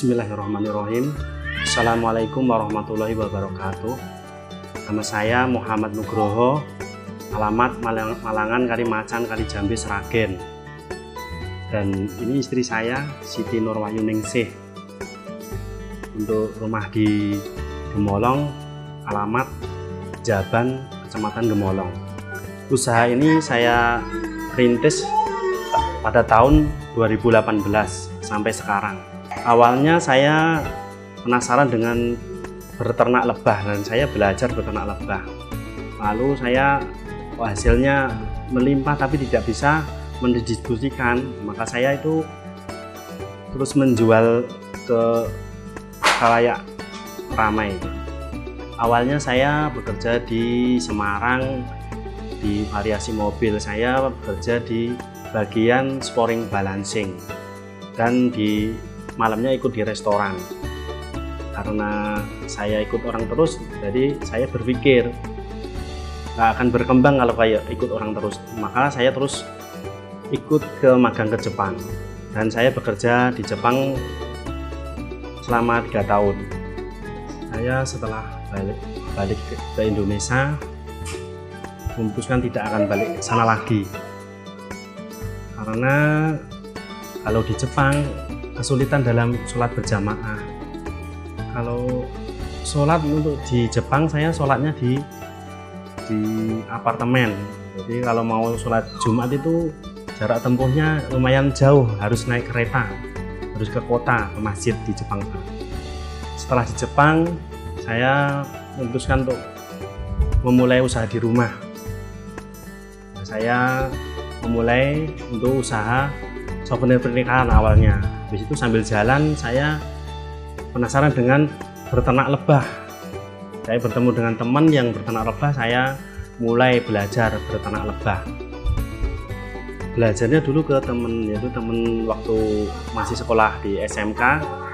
Bismillahirrahmanirrahim. Assalamualaikum warahmatullahi wabarakatuh. Nama saya Muhammad Nugroho, alamat Malangan, Kalimacan, Kalijambe, Sragen. Dan ini istri saya, Siti Nurwahyuningsih. Untuk rumah di Gemolong, alamat Jaban, Kecamatan Gemolong. Usaha ini saya rintis pada tahun 2018 sampai sekarang. Awalnya saya penasaran dengan berternak lebah dan saya belajar berternak lebah. Lalu saya hasilnya melimpah tapi tidak bisa mendistribusikan, maka saya itu terus menjual ke khalayak ramai. Awalnya saya bekerja di Semarang di variasi mobil, saya bekerja di bagian sporing balancing dan di malamnya ikut di restoran. Karena saya ikut orang terus, jadi saya berpikir nggak akan berkembang kalau kayak ikut orang terus, maka saya terus ikut ke magang ke Jepang dan saya bekerja di Jepang selama 3 tahun. Saya setelah balik ke Indonesia memutuskan tidak akan balik ke sana lagi karena kalau di Jepang kesulitan dalam sholat berjamaah. Kalau sholat untuk di Jepang, saya sholatnya di apartemen. Jadi kalau mau sholat Jumat itu jarak tempuhnya lumayan jauh, harus naik kereta, harus ke kota, ke masjid di Jepang. Setelah di Jepang, saya memutuskan untuk memulai usaha di rumah. Saya memulai untuk usaha souvenir pernikahan awalnya. Habis itu sambil jalan saya penasaran dengan berternak lebah. Saya bertemu dengan teman yang berternak lebah, saya mulai belajar berternak lebah. Belajarnya dulu ke teman, yaitu teman waktu masih sekolah di SMK.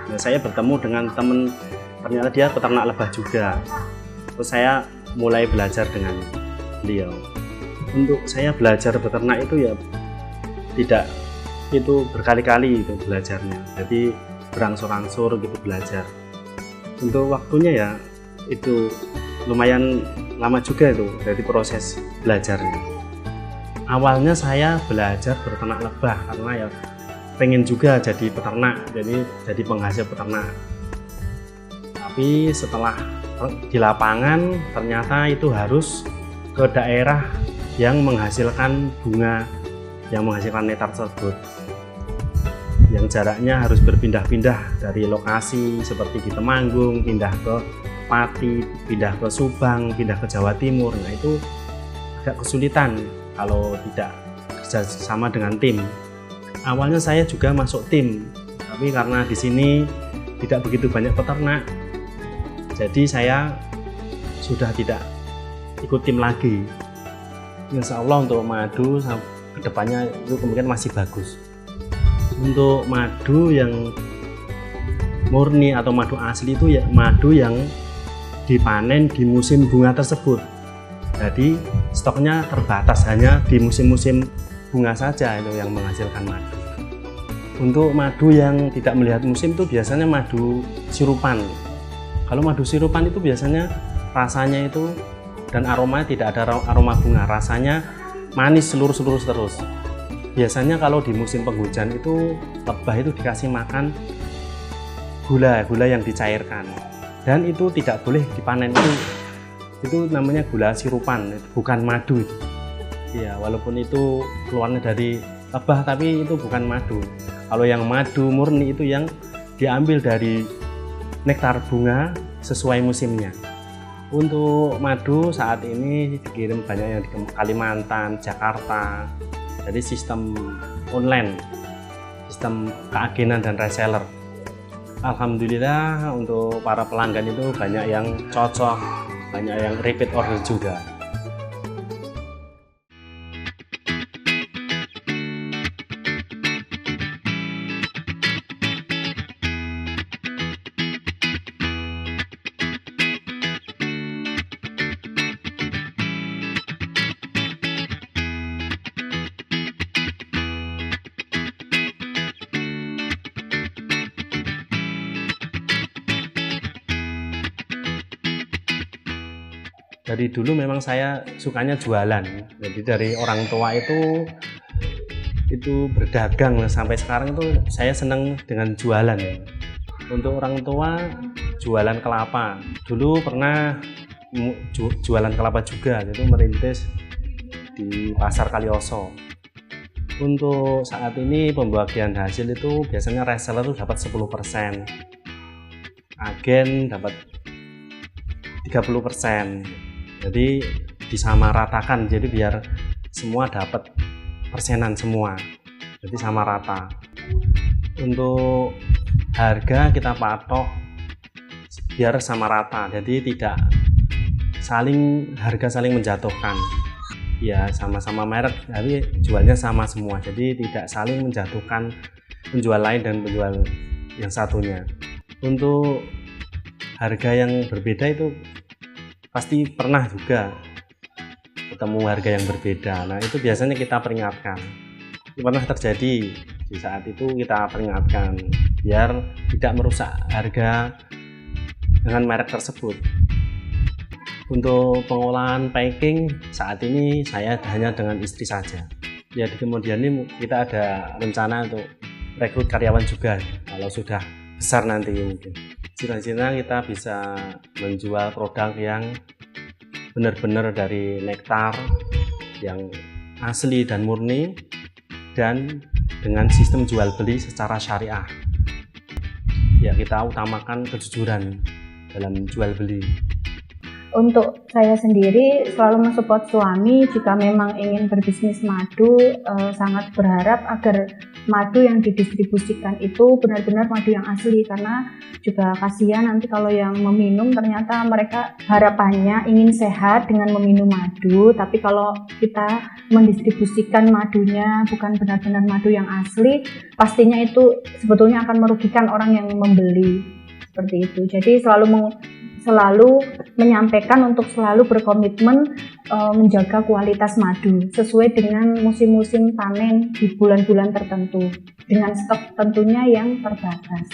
Nah, saya bertemu dengan teman, ternyata dia peternak lebah juga. Terus saya mulai belajar dengan beliau. Untuk saya belajar beternak itu ya tidak itu berkali-kali itu belajarnya, jadi berangsur-angsur gitu belajar. Untuk waktunya ya itu lumayan lama juga itu dari proses belajarnya. Awalnya saya belajar berternak lebah karena ya pengen juga jadi peternak, jadi penghasil peternak. Tapi setelah di lapangan ternyata itu harus ke daerah yang menghasilkan bunga, yang menghasilkan nektar tersebut, yang jaraknya harus berpindah-pindah dari lokasi seperti di Temanggung, pindah ke Pati, pindah ke Subang, pindah ke Jawa Timur. Nah itu agak kesulitan kalau tidak kerja sama dengan tim. Awalnya saya juga masuk tim, tapi karena di sini tidak begitu banyak peternak, jadi saya sudah tidak ikut tim lagi. Insya Allah untuk madu kedepannya itu kemungkinan masih bagus. Untuk madu yang murni atau madu asli itu ya madu yang dipanen di musim bunga tersebut. Jadi stoknya terbatas, hanya di musim-musim bunga saja itu yang menghasilkan madu. Untuk madu yang tidak melihat musim itu biasanya madu sirupan. Kalau madu sirupan itu biasanya rasanya itu dan aromanya tidak ada aroma bunga, rasanya manis selurus terus. Biasanya kalau di musim penghujan itu lebah itu dikasih makan gula yang dicairkan, dan itu tidak boleh dipanen. Itu namanya gula sirupan, bukan madu itu. Ya walaupun itu keluarnya dari lebah tapi itu bukan madu. Kalau yang madu murni itu yang diambil dari nektar bunga sesuai musimnya. Untuk madu saat ini dikirim banyak yang di Kalimantan, Jakarta. Jadi sistem online, sistem keagenan dan reseller. Alhamdulillah untuk para pelanggan itu banyak yang cocok, banyak yang repeat order juga. dari dulu memang saya sukanya jualan. Jadi dari orang tua itu berdagang, sampai sekarang itu saya senang dengan jualan. Untuk orang tua jualan kelapa. Dulu pernah jualan kelapa juga, itu merintis di Pasar Kalioso. Untuk saat ini pembagian hasil itu biasanya reseller itu dapat 10%, agen dapat 30%. Jadi disamaratakan, jadi biar semua dapat persenan semua, jadi sama rata. Untuk harga kita patok biar sama rata, jadi tidak harga saling menjatuhkan. Ya sama-sama merek, tapi jualnya sama semua, jadi tidak saling menjatuhkan penjual lain dan penjual yang satunya. Untuk harga yang berbeda itu pasti pernah juga ketemu harga yang berbeda. Nah itu biasanya kita peringatkan, itu pernah terjadi. Di saat itu kita peringatkan biar tidak merusak harga dengan merek tersebut. Untuk pengolahan packing saat ini saya hanya dengan istri saja. Ya di kemudian ini kita ada rencana untuk rekrut karyawan juga kalau sudah besar nanti mungkin. Cita-cita kita bisa menjual produk yang benar-benar dari nektar yang asli dan murni, dan dengan sistem jual beli secara syariah. Ya kita utamakan kejujuran dalam jual beli. Untuk saya sendiri selalu mensupport suami jika memang ingin berbisnis madu, sangat berharap agar madu yang didistribusikan itu benar-benar madu yang asli, karena juga kasihan nanti kalau yang meminum ternyata mereka harapannya ingin sehat dengan meminum madu, tapi kalau kita mendistribusikan madunya bukan benar-benar madu yang asli, pastinya itu sebetulnya akan merugikan orang yang membeli, seperti itu. Jadi selalu menyampaikan untuk selalu berkomitmen menjaga kualitas madu sesuai dengan musim-musim panen di bulan-bulan tertentu, dengan stok tentunya yang terbatas.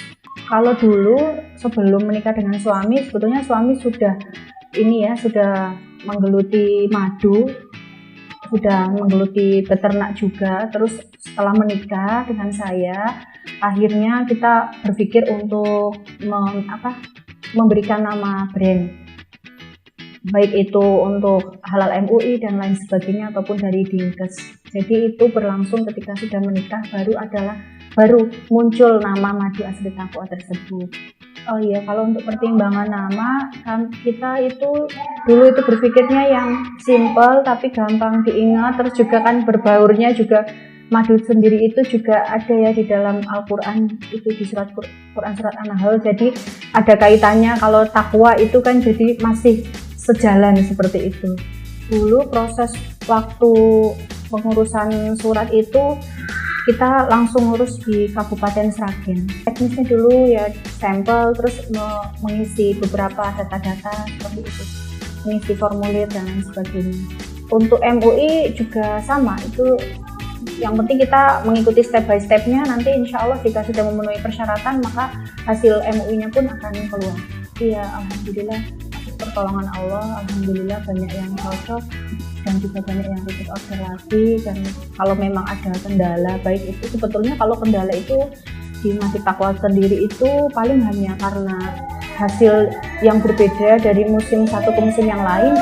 Kalau dulu sebelum menikah dengan suami, sebetulnya suami sudah menggeluti madu, sudah menggeluti beternak juga. Terus setelah menikah dengan saya, akhirnya kita berpikir untuk memberikan nama brand, baik itu untuk Halal MUI dan lain sebagainya ataupun dari Dinkes. Jadi itu berlangsung ketika sudah menikah, baru muncul nama Madu Asli Taqwa tersebut. Oh iya, kalau untuk pertimbangan nama kan kita itu dulu itu berpikirnya yang simple tapi gampang diingat, terus juga kan berbaurnya juga. Madu sendiri itu juga ada ya di dalam Al-Quran, itu di Quran surat An-Nahl, jadi ada kaitannya. Kalau takwa itu kan jadi masih sejalan seperti itu. Dulu proses waktu pengurusan surat itu kita langsung ngurus di Kabupaten Sragen. Teknisnya dulu ya sampel, terus mengisi beberapa data-data seperti itu, mengisi formulir dan lain sebagainya. Untuk MUI juga sama, itu yang penting kita mengikuti step by stepnya. Nanti insya Allah jika sudah memenuhi persyaratan maka hasil MUI-nya pun akan keluar. Iya, alhamdulillah atas pertolongan Allah, alhamdulillah banyak yang cocok dan juga banyak yang repeat order lagi. Dan kalau memang ada kendala, baik itu sebetulnya kalau kendala itu di Masjid Taqwa sendiri itu paling hanya karena hasil yang berbeda dari musim satu ke musim yang lain,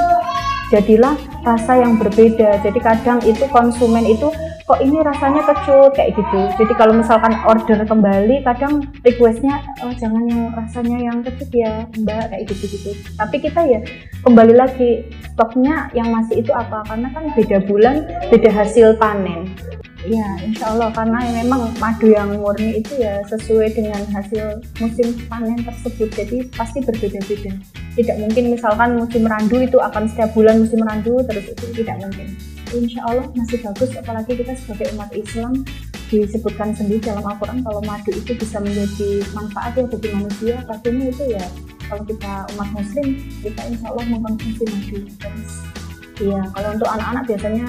jadilah rasa yang berbeda. Jadi kadang itu konsumen itu kok ini rasanya kecut kayak gitu. Jadi kalau misalkan order kembali, kadang requestnya jangan yang rasanya yang kecut ya Mbak, kayak gitu. Tapi kita ya kembali lagi stoknya yang masih itu apa, karena kan beda bulan, beda hasil panen. Ya insya Allah, karena memang madu yang murni itu ya sesuai dengan hasil musim panen tersebut, jadi pasti berbeda-beda. Tidak mungkin misalkan musim randu itu akan setiap bulan musim randu terus, itu tidak mungkin. Insya Allah masih bagus, apalagi kita sebagai umat Islam disebutkan sendiri dalam Al-Quran kalau madu itu bisa menjadi manfaat ya bagi manusia. Pastinya itu ya kalau kita umat muslim, kita insya Allah mengkonsumsi madu terus. Iya, kalau untuk anak-anak biasanya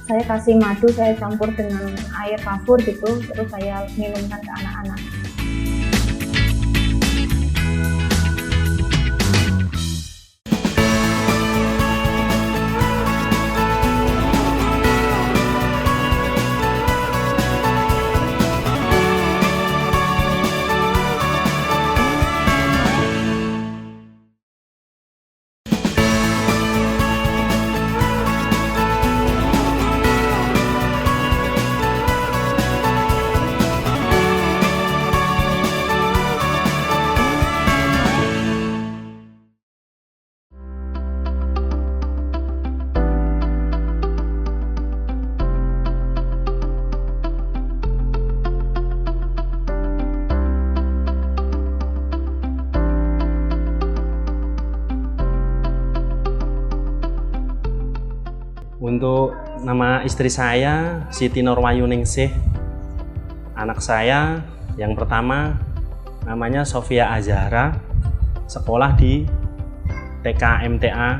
saya kasih madu, saya campur dengan air kafur gitu, terus saya minumkan ke anak-anak. Untuk nama istri saya Siti Nurwayuningsih. Anak saya yang pertama namanya Sofia Azahra, sekolah di TK MTA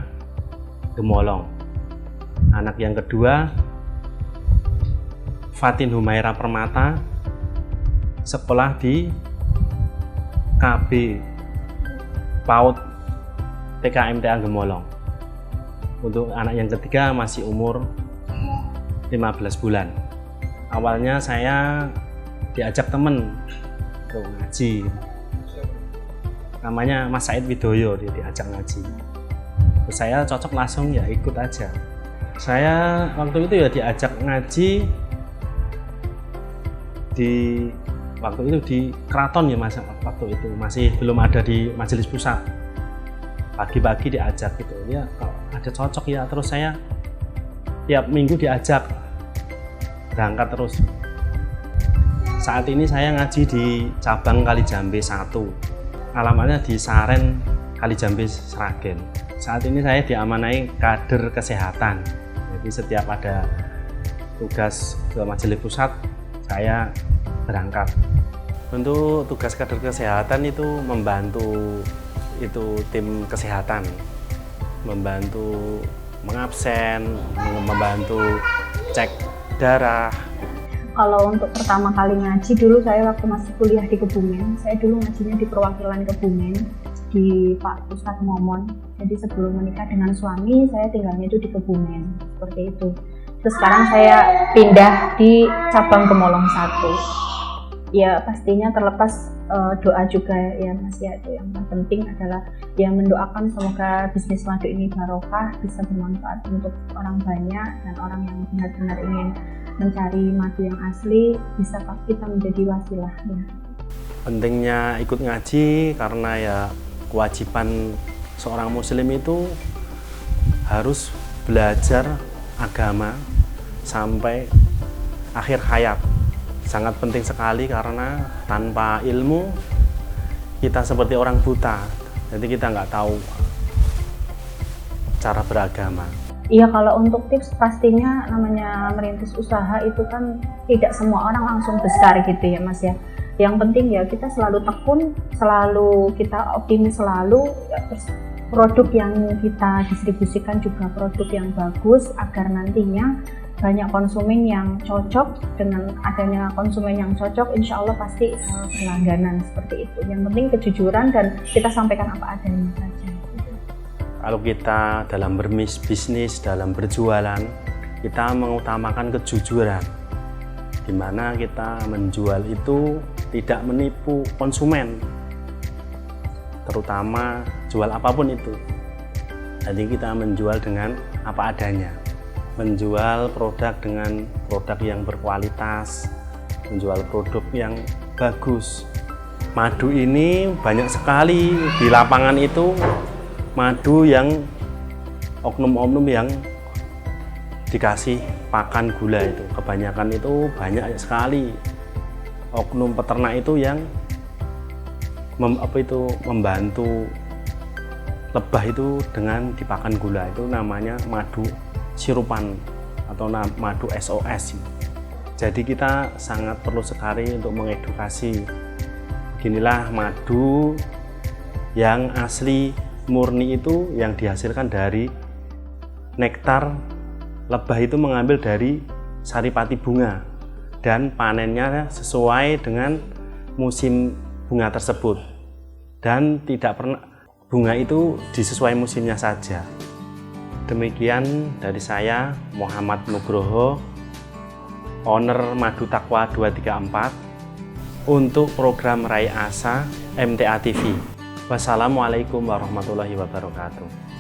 Gemolong. Anak yang kedua Fatin Humaira Permata, sekolah di KB PAUD TK MTA Gemolong. Untuk anak yang ketiga masih umur 15 bulan. Awalnya saya diajak temen untuk ngaji, namanya Mas Said Widoyo, dia diajak ngaji. Terus saya cocok, langsung ya ikut aja. Saya waktu itu ya diajak ngaji waktu itu di keraton ya Mas, waktu itu masih belum ada di majelis pusat. Pagi-pagi diajak gitu ya, kalau ada cocok ya. Terus saya tiap minggu diajak berangkat terus. Saat ini saya ngaji di cabang Kalijambe 1, alamatnya di Saren, Kalijambe, Sragen. Saat ini saya diamanai kader kesehatan, jadi setiap ada tugas ke majelis pusat saya berangkat. Untuk tugas kader kesehatan itu membantu tim kesehatan, membantu mengabsen, membantu cek darah. Kalau untuk pertama kali ngaji dulu saya waktu masih kuliah di Kebumen, saya dulu ngajinya di perwakilan Kebumen di Pak Ustadz Momon. Jadi sebelum menikah dengan suami saya tinggalnya itu di Kebumen, seperti itu. Terus sekarang saya pindah di cabang Gemolong 1. Ya pastinya terlepas doa juga ya Mas ya, itu yang penting adalah ya mendoakan semoga bisnis madu ini barokah, bisa bermanfaat untuk orang banyak dan orang yang benar-benar ingin mencari madu yang asli, bisa kita menjadi wasilah ya. Pentingnya ikut ngaji karena ya kewajiban seorang muslim itu harus belajar agama sampai akhir hayat. Sangat penting sekali karena tanpa ilmu kita seperti orang buta, jadi kita nggak tahu cara beragama. Iya, kalau untuk tips pastinya namanya merintis usaha itu kan tidak semua orang langsung besar gitu ya Mas ya. Yang penting ya kita selalu tekun, selalu kita optimis selalu, ya, terus produk yang kita distribusikan juga produk yang bagus agar nantinya banyak konsumen yang cocok. Dengan adanya konsumen yang cocok, insya Allah pasti berlangganan seperti itu. Yang penting kejujuran dan kita sampaikan apa adanya saja. Kalau kita dalam berbisnis, dalam berjualan, kita mengutamakan kejujuran, di mana kita menjual itu tidak menipu konsumen, terutama jual apapun itu. Jadi kita menjual dengan apa adanya, menjual produk dengan produk yang berkualitas, menjual produk yang bagus. Madu ini banyak sekali di lapangan itu, madu yang oknum-oknum yang dikasih pakan gula itu, kebanyakan itu banyak sekali oknum peternak itu yang membantu lebah itu dengan dipakan gula, itu namanya madu sirupan atau madu SOS. Jadi kita sangat perlu sekali untuk mengedukasi. Beginilah madu yang asli murni itu yang dihasilkan dari nektar. Lebah itu mengambil dari saripati bunga dan panennya sesuai dengan musim bunga tersebut, dan tidak pernah bunga itu disesuai musimnya saja. Demikian dari saya, Muhammad Nugroho, owner Madu Taqwa 234 untuk program Rai Asa MTA TV. Wassalamualaikum warahmatullahi wabarakatuh.